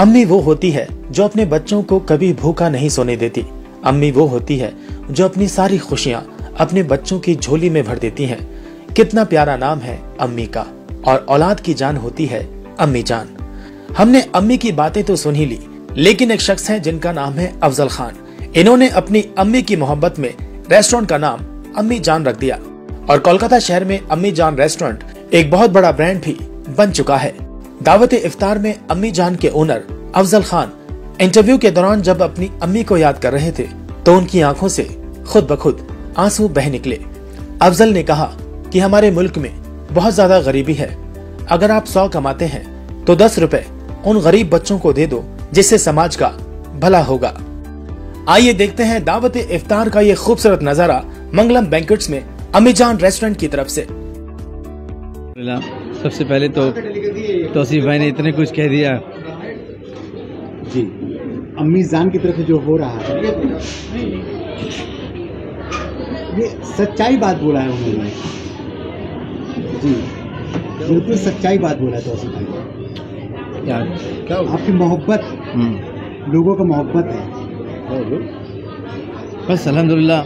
अम्मी वो होती है जो अपने बच्चों को कभी भूखा नहीं सोने देती। अम्मी वो होती है जो अपनी सारी खुशियां अपने बच्चों की झोली में भर देती हैं। कितना प्यारा नाम है अम्मी का, और औलाद की जान होती है अम्मी जान। हमने अम्मी की बातें तो सुन ही ली, लेकिन एक शख्स है जिनका नाम है अफजल खान। इन्होंने अपनी अम्मी की मोहब्बत में रेस्टोरेंट का नाम अम्मी जान रख दिया, और कोलकाता शहर में अम्मी जान रेस्टोरेंट एक बहुत बड़ा ब्रांड भी बन चुका है। दावत इफ्तार में अम्मी जान के ओनर अफजल खान इंटरव्यू के दौरान जब अपनी अम्मी को याद कर रहे थे तो उनकी आंखों से खुद ब खुद आंसू बह निकले। अफजल ने कहा कि हमारे मुल्क में बहुत ज्यादा गरीबी है। अगर आप 100 कमाते हैं तो 10 रुपए उन गरीब बच्चों को दे दो, जिससे समाज का भला होगा। आइए देखते हैं दावत इफ्तार का ये खूबसूरत नजारा मंगलम बैंक्वेट्स में अम्मी जान रेस्टोरेंट की तरफ से। सबसे पहले तो तौसीफ भाई ने इतने कुछ कह दिया जी। अम्मी जान की तरफ से जो हो रहा है ये सच्चाई बात बोला है उन्होंने जी, बिल्कुल सच्चाई बात बोला है तौसीफ भाई। क्या आपकी मोहब्बत, लोगों का मोहब्बत है। बस अल्हम्दुलिल्लाह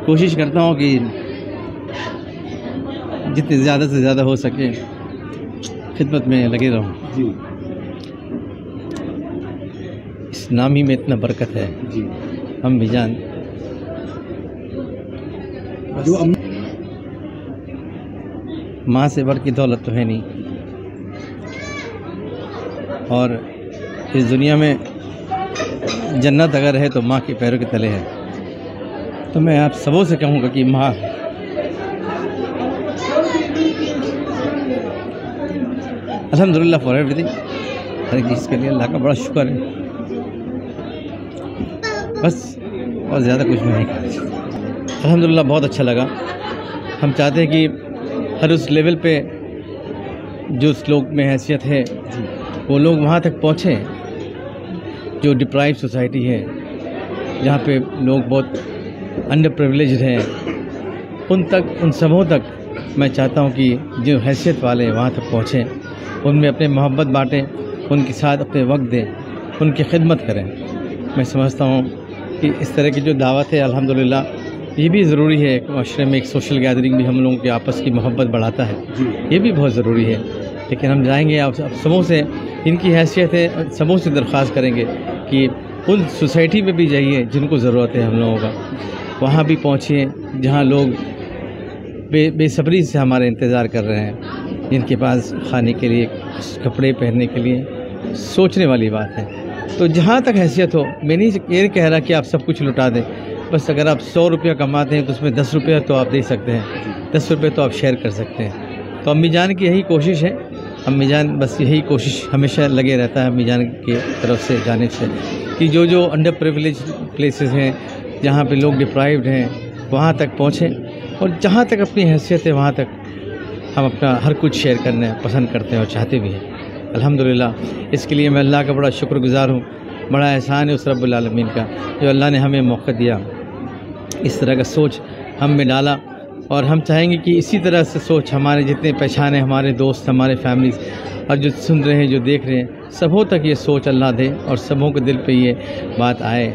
कोशिश करता हूँ कि जितनी ज़्यादा से ज़्यादा हो सके खिदमत में लगे रहूँ जी। इस नाम ही में इतना बरकत है जी। अम्मी जान जो माँ से बढ़ की दौलत तो है नहीं, और इस दुनिया में जन्नत अगर है तो माँ के पैरों के तले है। तो मैं आप सबों से कहूँगा कि माँ अल्हम्दुलिल्लाह फॉर एवरीथिंग, हर एक चीज़ के लिए अल्लाह का बड़ा शुक्र है। बस और ज़्यादा कुछ मैं नहीं कहना। अल्हम्दुलिल्लाह बहुत अच्छा लगा। हम चाहते हैं कि हर उस लेवल पे जो उस लोग में हैसियत है वो लोग वहाँ तक पहुँचें जो डिप्राइव सोसाइटी है, जहाँ पे लोग बहुत अंडर प्रिविलेज्ड हैं, उन सबों तक मैं चाहता हूँ कि जो हैसियत वाले वहाँ तक पहुँचें, उनमें अपने मोहब्बत बांटें, उनके साथ अपने वक्त दें, उनकी खिदमत करें। मैं समझता हूँ कि इस तरह की जो दावत है अल्हम्दुलिल्लाह ये भी ज़रूरी है। एक माशरे में एक सोशल गैदरिंग भी हम लोगों की आपस की मोहब्बत बढ़ाता है, ये भी बहुत ज़रूरी है। लेकिन हम जाएंगे आप सबों से, इनकी हैसियत है, सबों से दरख्वास्त करेंगे कि उन सोसाइटी में भी जाइए जिनको ज़रूरत है हम लोगों का, वहाँ भी पहुँचिए जहाँ लोग बेसब्री से हमारे इंतज़ार कर रहे हैं, जिनके पास खाने के लिए, कपड़े पहनने के लिए। सोचने वाली बात है। तो जहाँ तक हैसियत हो, मैं नहीं ये कह रहा कि आप सब कुछ लुटा दें, बस अगर आप 100 रुपया कमाते हैं तो उसमें 10 रुपया तो आप दे सकते हैं, 10 रुपये तो आप शेयर कर सकते हैं। तो अम्मी जान की यही कोशिश है। अम्मी जान बस यही कोशिश हमेशा लगे रहता है अम्मी जान की तरफ से जाने से कि जो अंडर प्रिविलेज प्लेसेस हैं, जहाँ पे लोग डिप्राइव्ड हैं, वहाँ तक पहुँचें, और जहाँ तक अपनी हैसियत है वहाँ तक हम अपना हर कुछ शेयर करना पसंद करते हैं और चाहते भी हैं। अल्हम्दुलिल्लाह इसके लिए मैं अल्लाह का बड़ा शुक्रगुज़ार हूँ। बड़ा एहसान है उस रब्बुल आलमीन का जो अल्लाह ने हमें मौका दिया, इस तरह का सोच हम में डाला, और हम चाहेंगे कि इसी तरह से सोच हमारे जितने पहचाने, हमारे दोस्त, हमारे फैमिलीज, और जो सुन रहे हैं, जो देख रहे हैं, सबों तक ये सोच अल्लाह दे और सबों के दिल पे ये बात आए,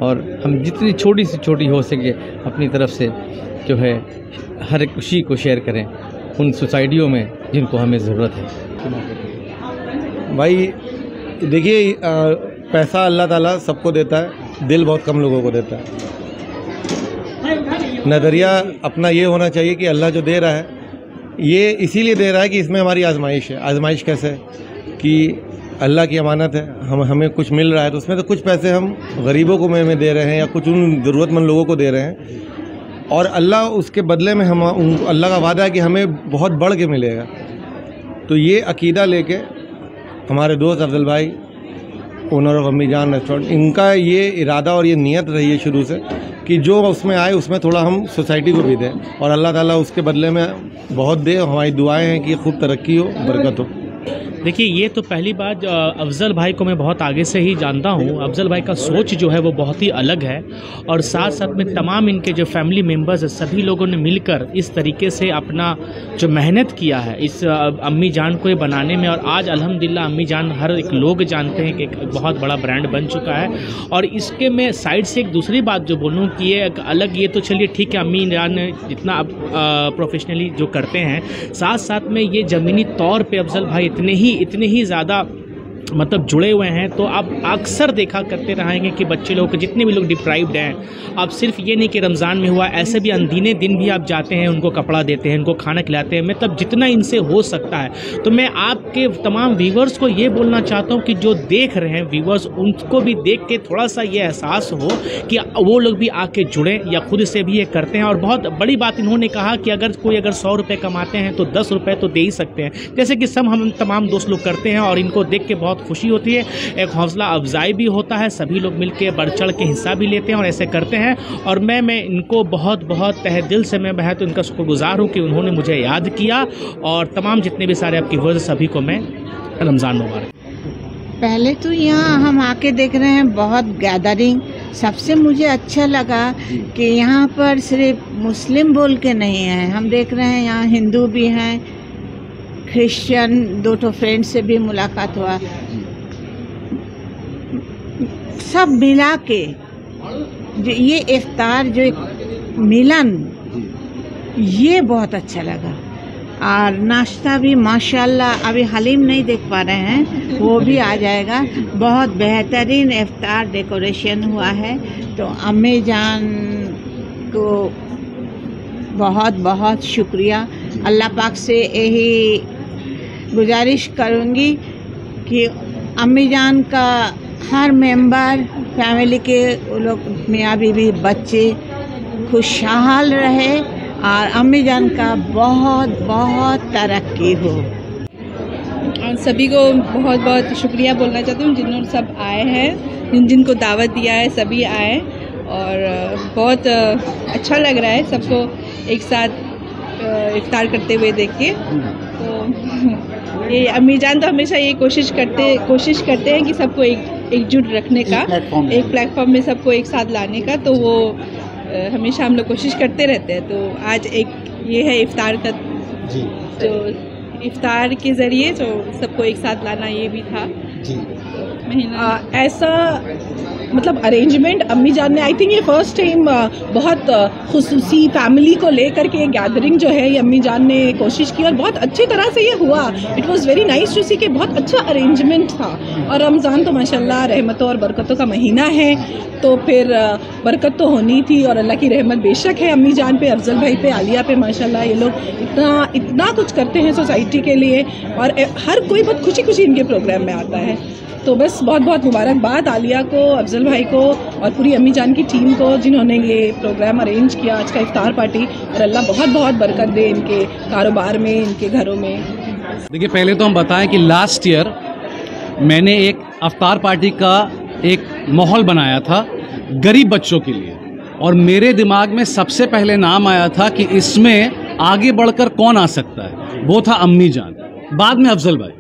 और हम जितनी छोटी से छोटी हो सके अपनी तरफ से जो है हर एक खुशी को शेयर करें उन सोसाइटियों में जिनको हमें ज़रूरत है। भाई देखिए, पैसा अल्लाह ताला सबको देता है, दिल बहुत कम लोगों को देता है। नज़रिया अपना ये होना चाहिए कि अल्लाह जो दे रहा है ये इसीलिए दे रहा है कि इसमें हमारी आजमाइश है। आजमाइश कैसे है कि अल्लाह की अमानत है, हमें कुछ मिल रहा है तो उसमें तो कुछ पैसे हम गरीबों को में दे रहे हैं या कुछ उन ज़रूरतमंद लोगों को दे रहे हैं, और अल्लाह उसके बदले में अल्लाह का वादा है कि हमें बहुत बढ़ के मिलेगा। तो ये अकीदा लेके हमारे दोस्त अफजल भाई, ओनर ऑफ अम्मी जान रेस्टोरेंट, इनका ये इरादा और ये नियत रही है शुरू से कि जो उसमें आए उसमें थोड़ा हम सोसाइटी को भी दें, और अल्लाह ताला उसके बदले में बहुत दे। हमारी दुआएं हैं कि खूब तरक्की हो, बरकत हो। देखिए, ये तो पहली बात, अफजल भाई को मैं बहुत आगे से ही जानता हूँ। अफजल भाई का सोच जो है वो बहुत ही अलग है, और साथ साथ में तमाम इनके जो फैमिली मेम्बर्स है सभी लोगों ने मिलकर इस तरीके से अपना जो मेहनत किया है इस अम्मी जान को ये बनाने में, और आज अल्हम्दुलिल्लाह अम्मी जान हर एक लोग जानते हैं कि एक बहुत बड़ा ब्रांड बन चुका है। और इसके मैं साइड से एक दूसरी बात जो बोलूँ कि ये एक अलग, ये तो चलिए ठीक है, अम्मी जान जितना प्रोफेशनली जो करते हैं, साथ साथ में ये ज़मीनी तौर पे अफजल भाई इतने ही ज़्यादा मतलब जुड़े हुए हैं। तो आप अक्सर देखा करते रहेंगे कि बच्चे लोग जितने भी लोग डिप्राइव्ड हैं, अब सिर्फ ये नहीं कि रमज़ान में हुआ, ऐसे भी अनदीने दिन भी आप जाते हैं, उनको कपड़ा देते हैं, उनको खाना खिलाते हैं, मतलब जितना इनसे हो सकता है। तो मैं आपके तमाम व्यूवर्स को ये बोलना चाहता हूँ कि जो देख रहे हैं व्यूवर्स, उनको भी देख के थोड़ा सा ये एहसास हो कि वो लोग भी आके जुड़ें या खुद से भी ये करते हैं। और बहुत बड़ी बात इन्होंने कहा कि अगर कोई 100 रुपये कमाते हैं तो 10 रुपये तो दे ही सकते हैं, जैसे कि हम तमाम दोस्त लोग करते हैं, और इनको देख के बहुत खुशी होती है, एक हौसला अफजाई भी होता है, सभी लोग मिलकर बढ़ चढ़ के हिस्सा भी लेते हैं और ऐसे करते हैं। और मैं इनको बहुत बहुत तहे दिल से मैं तो इनका शुक्रगुजार हूँ कि उन्होंने मुझे याद किया, और तमाम जितने भी सारे आपकी व्यूअर्स सभी को मैं रमज़ान मुबारक। पहले तो यहाँ हम आके देख रहे हैं बहुत गैदरिंग, सबसे मुझे अच्छा लगा कि यहाँ पर सिर्फ मुस्लिम बोल के नहीं है, हम देख रहे हैं यहाँ हिंदू भी हैं, क्रिश्चियन, 2 फ्रेंड से भी मुलाकात हुआ, सब मिला के जो ये इफ्तार जो एक मिलन, ये बहुत अच्छा लगा। और नाश्ता भी माशाल्लाह, अभी हलीम नहीं देख पा रहे हैं, वो भी आ जाएगा। बहुत बेहतरीन इफ्तार डेकोरेशन हुआ है, तो अम्मी जान को बहुत बहुत शुक्रिया। अल्लाह पाक से यही गुजारिश करूँगी कि अम्मी जान का हर मेंबर, फैमिली के वो लोग, मियाँ बीवी, बच्चे खुशहाल रहे, और अम्मी जान का बहुत बहुत तरक्की हो। और सभी को बहुत बहुत शुक्रिया बोलना चाहती हूँ, जिन्होंने सब आए हैं, जिनको दावत दिया है, सभी आए, और बहुत अच्छा लग रहा है सबको एक साथ इफ्तार करते हुए देख के। तो ये अम्मी जान तो हमेशा ये कोशिश करते हैं कि सबको एकजुट रखने का, एक प्लेटफॉर्म में सबको एक साथ लाने का, तो वो हमेशा हम लोग कोशिश करते रहते हैं। तो आज एक ये है इफ्तार का, जो इफ्तार के ज़रिए जो सबको एक साथ लाना, ये भी था महीना। ऐसा मतलब अरेंजमेंट अम्मी जान ने, आई थिंक ये फर्स्ट टाइम बहुत खुसूसी फैमिली को लेकर के गैदरिंग जो है ये अम्मी जान ने कोशिश की, और बहुत अच्छी तरह से ये हुआ। It was very nice to see कि बहुत अच्छा अरेंजमेंट था। और रमज़ान तो माशाल्लाह रहमतों और बरकतों का महीना है, तो फिर बरकत तो होनी थी, और अल्लाह की रहमत बेशक है अम्मी जान पे, अफजल भाई पे, आलिया पे। माशाल्लाह ये लोग इतना कुछ करते हैं सोसाइटी के लिए, और हर कोई बहुत खुशी खुशी इनके प्रोग्राम में आता है। तो बस बहुत बहुत मुबारकबाद आलिया को, अफजल भाई को, और पूरी अम्मी जान की टीम को, जिन्होंने ये प्रोग्राम अरेंज किया, आज का इफ्तार पार्टी। और अल्लाह बहुत बहुत बरकत दे इनके कारोबार में, इनके घरों में। देखिए, पहले तो हम बताएं कि लास्ट ईयर मैंने एक इफ्तार पार्टी का एक माहौल बनाया था गरीब बच्चों के लिए, और मेरे दिमाग में सबसे पहले नाम आया था कि इसमें आगे बढ़कर कौन आ सकता है, वो था अम्मी जान, बाद में अफजल भाई।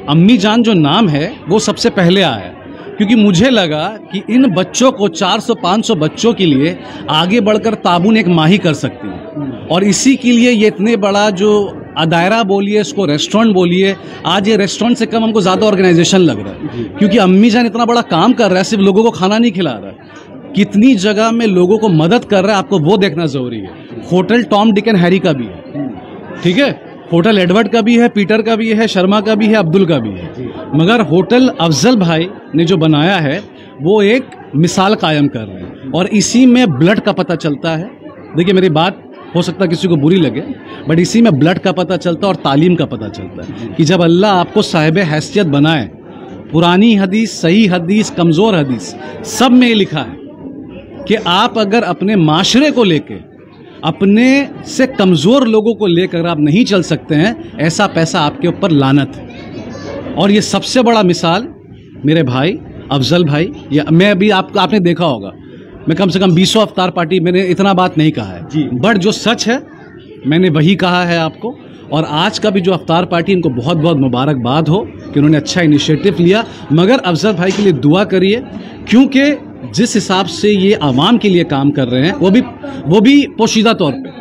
अम्मी जान जो नाम है वो सबसे पहले आया, क्योंकि मुझे लगा कि इन बच्चों को 400-500 बच्चों के लिए आगे बढ़कर ताबून एक माही कर सकती है, और इसी के लिए ये इतने बड़ा जो दायरा बोलिए, इसको रेस्टोरेंट बोलिए, आज ये रेस्टोरेंट से कम हमको ज़्यादा ऑर्गेनाइजेशन लग रहा है, क्योंकि अम्मी जान इतना बड़ा काम कर रहा है, सिर्फ लोगों को खाना नहीं खिला रहा है, कितनी जगह में लोगों को मदद कर रहा है, आपको वो देखना ज़रूरी है। Hotel Tom Dick and Harry का भी है, ठीक है, होटल एडवर्ड का भी है, पीटर का भी है, शर्मा का भी है, अब्दुल का भी है, मगर होटल अफजल भाई ने जो बनाया है वो एक मिसाल कायम कर रहे हैं, और इसी में ब्लड का पता चलता है। देखिए, मेरी बात हो सकता है किसी को बुरी लगे, बट इसी में ब्लड का पता चलता है और तालीम का पता चलता है कि जब अल्लाह आपको साहिब हैसियत बनाए, पुरानी हदीस, सही हदीस, कमज़ोर हदीस, सब में ये लिखा है कि आप अगर अपने माशरे को लेके, अपने से कमज़ोर लोगों को लेकर आप नहीं चल सकते हैं, ऐसा पैसा आपके ऊपर लानत है। और ये सबसे बड़ा मिसाल मेरे भाई अफजल भाई, या मैं अभी आपने देखा होगा, मैं कम से कम 20 इफ्तार पार्टी, मैंने इतना बात नहीं कहा है, बट जो सच है मैंने वही कहा है आपको। और आज का भी जो अफ्तार पार्टी, इनको बहुत बहुत मुबारकबाद हो कि उन्होंने अच्छा इनिशिएटिव लिया। मगर अफजल भाई के लिए दुआ करिए, क्योंकि जिस हिसाब से ये आवाम के लिए काम कर रहे हैं वो भी पोशीदा तौर पे।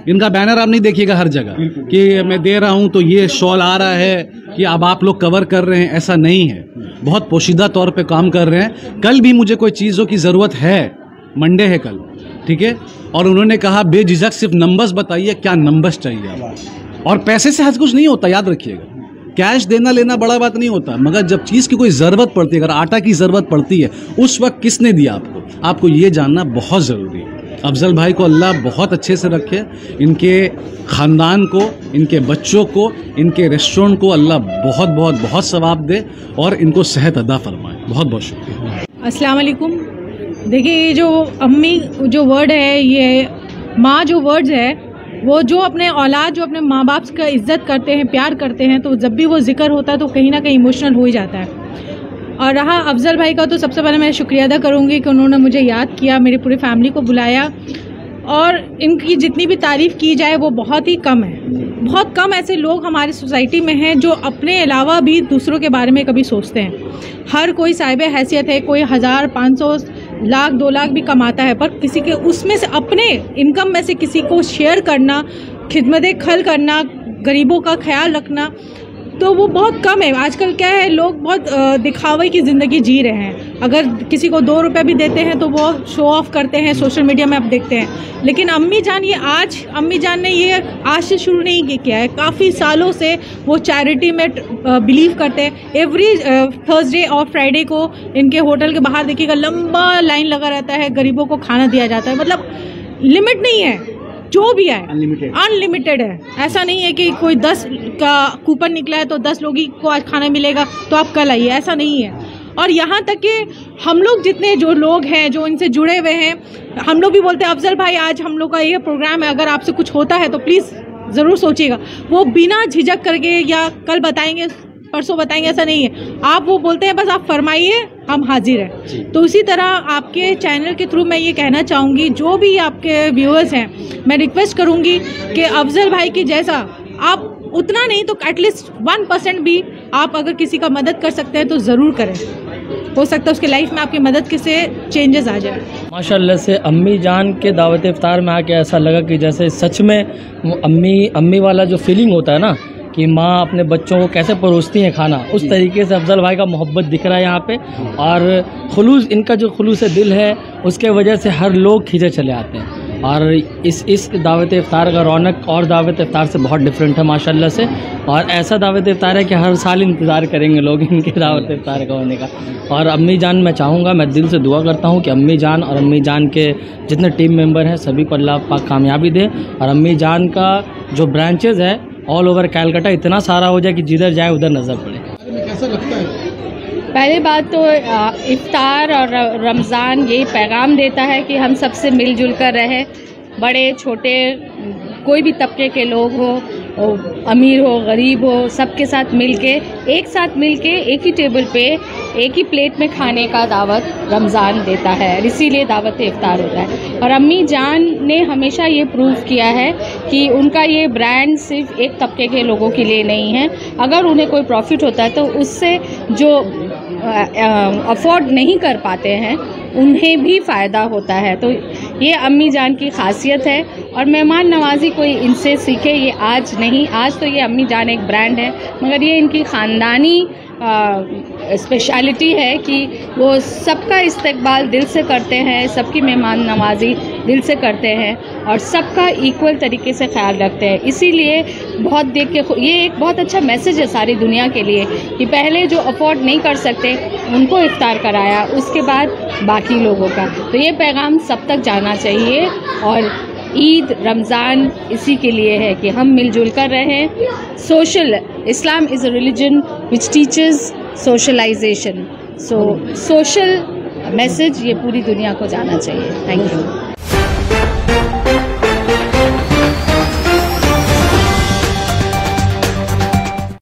इनका बैनर आप नहीं देखिएगा हर जगह कि मैं दे रहा हूं तो ये शॉल आ रहा है कि अब आप लोग कवर कर रहे हैं, ऐसा नहीं है। बहुत पोशीदा तौर पे काम कर रहे हैं। कल भी मुझे कोई चीज़ों की ज़रूरत है, मंडे है कल, ठीक है, और उन्होंने कहा बेझिझक सिर्फ नंबर्स बताइए, क्या नंबर्स चाहिए आप। और पैसे से हर कुछ नहीं होता, याद रखिएगा। कैश देना लेना बड़ा बात नहीं होता, मगर जब चीज़ की कोई ज़रूरत पड़ती है, अगर आटा की ज़रूरत पड़ती है, उस वक्त किसने दिया आपको ये जानना बहुत ज़रूरी है। अफजल भाई को अल्लाह बहुत अच्छे से रखे, इनके ख़ानदान को, इनके बच्चों को, इनके रेस्टोरेंट को अल्लाह बहुत बहुत बहुत सवाब दे और इनको सेहत अदा फरमाए। बहुत बहुत शुक्रिया। अस्सलाम वालेकुम। देखिए, ये जो अम्मी जो वर्ड है, ये माँ जो वर्ड्स है, वो जो अपने औलाद, जो अपने माँ बाप का इज्जत करते हैं, प्यार करते हैं, तो जब भी वो जिक्र होता है तो कहीं ना कहीं इमोशनल हो ही जाता है। और रहा अफजल भाई का, तो सबसे पहले मैं शुक्रिया अदा करूँगी कि उन्होंने मुझे याद किया, मेरी पूरी फैमिली को बुलाया। और इनकी जितनी भी तारीफ़ की जाए वो बहुत ही कम है। बहुत कम ऐसे लोग हमारी सोसाइटी में हैं जो अपने अलावा भी दूसरों के बारे में कभी सोचते हैं। हर कोई साहिब हैसियत है, कोई 1000, 500, लाख, 2 लाख भी कमाता है, पर किसी के उसमें से अपने इनकम में से किसी को शेयर करना, खिदमत खल करना, गरीबों का ख्याल रखना, तो वो बहुत कम है। आजकल क्या है, लोग बहुत दिखावे की ज़िंदगी जी रहे हैं। अगर किसी को 2 रुपये भी देते हैं तो वो शो ऑफ करते हैं, सोशल मीडिया में आप देखते हैं। लेकिन अम्मी जान ने ये आज से शुरू नहीं किया है, काफ़ी सालों से वो चैरिटी में बिलीव करते हैं। एवरी थर्सडे और फ्राइडे को इनके होटल के बाहर देखिएगा लंबा लाइन लगा रहता है, गरीबों को खाना दिया जाता है। मतलब लिमिट नहीं है, जो भी है अनलिमिटेड है। ऐसा नहीं है कि कोई 10 का कूपन निकला है तो 10 लोग ही को आज खाना मिलेगा तो आप कल आइए, ऐसा नहीं है। और यहाँ तक कि हम लोग जितने जो लोग हैं जो इनसे जुड़े हुए हैं, हम लोग भी बोलते हैं अफजल भाई आज हम लोग का ये प्रोग्राम है, अगर आपसे कुछ होता है तो प्लीज़ ज़रूर सोचिएगा। वो बिना झिझक करके या कल बताएंगे, परसों बताएंगे, ऐसा नहीं है। आप वो बोलते हैं बस आप फरमाइए, हम हाजिर हैं। तो इसी तरह आपके चैनल के थ्रू मैं ये कहना चाहूँगी, जो भी आपके व्यूअर्स हैं, मैं रिक्वेस्ट करूँगी कि अफजल भाई की जैसा आप उतना नहीं तो एटलीस्ट 1% भी आप अगर किसी का मदद कर सकते हैं तो ज़रूर करें। हो सकता है उसकी लाइफ में आपकी मदद से चेंजेस आ जाए। माशाल्लाह से अम्मी जान के दावत इफ्तार में आके ऐसा लगा कि जैसे सच में अम्मी वाला जो फीलिंग होता है ना कि माँ अपने बच्चों को कैसे परोसती हैं खाना, उस तरीके से अफजल भाई का मोहब्बत दिख रहा है यहाँ पे। और खुलूस, इनका जो खुलूस दिल है, उसके वजह से हर लोग खींचे चले आते हैं। और इस दावत इफ्तार का रौनक और दावत इफ्तार से बहुत डिफरेंट है माशाल्लाह से। और ऐसा दावत इफ्तार है कि हर साल इंतज़ार करेंगे लोग इनके दावत इफ्तार का होने का। और अम्मी जान, मैं चाहूँगा, मैं दिल से दुआ करता हूँ कि अम्मी जान और अम्मी जान के जितने टीम मेंबर हैं सभी को अल्लाह पाक कामयाबी दे। और अम्मी जान का जो ब्रांचेज़ है ऑल ओवर कैलकाटा इतना सारा हो जाए कि जिधर जाए उधर नज़र पड़े। कैसा लगता है? पहले बात तो इफ्तार और रमज़ान यही पैगाम देता है कि हम सबसे मिलजुल कर रहें। बड़े छोटे कोई भी तबके के लोग हो, अमीर हो गरीब हो, सबके साथ मिलके एक ही टेबल पे एक ही प्लेट में खाने का दावत रमज़ान देता है, इसीलिए दावत इफ्तार होता है। और अम्मी जान ने हमेशा ये प्रूव किया है कि उनका ये ब्रांड सिर्फ एक तबके के लोगों के लिए नहीं है। अगर उन्हें कोई प्रॉफिट होता है तो उससे जो अफोर्ड नहीं कर पाते हैं उन्हें भी फ़ायदा होता है। तो ये अम्मी जान की खासियत है। और मेहमान नवाजी कोई इनसे सीखे, ये आज नहीं, आज तो ये अम्मी जान एक ब्रांड है, मगर ये इनकी ख़ानदानी स्पेशलिटी है कि वो सबका इस्तकबाल दिल से करते हैं, सबकी मेहमान नवाजी दिल से करते हैं और सबका इक्वल तरीके से ख्याल रखते हैं। इसीलिए बहुत देख के ये एक बहुत अच्छा मैसेज है सारी दुनिया के लिए कि पहले जो अफोर्ड नहीं कर सकते उनको इफ्तार कराया, उसके बाद बाकी लोगों का। तो ये पैगाम सब तक जाना चाहिए। और ईद रमज़ान इसी के लिए है कि हम मिलजुल कर रहें। Islam is a religion which teaches socialization, so social message ये पूरी दुनिया को जाना चाहिए। Thank you.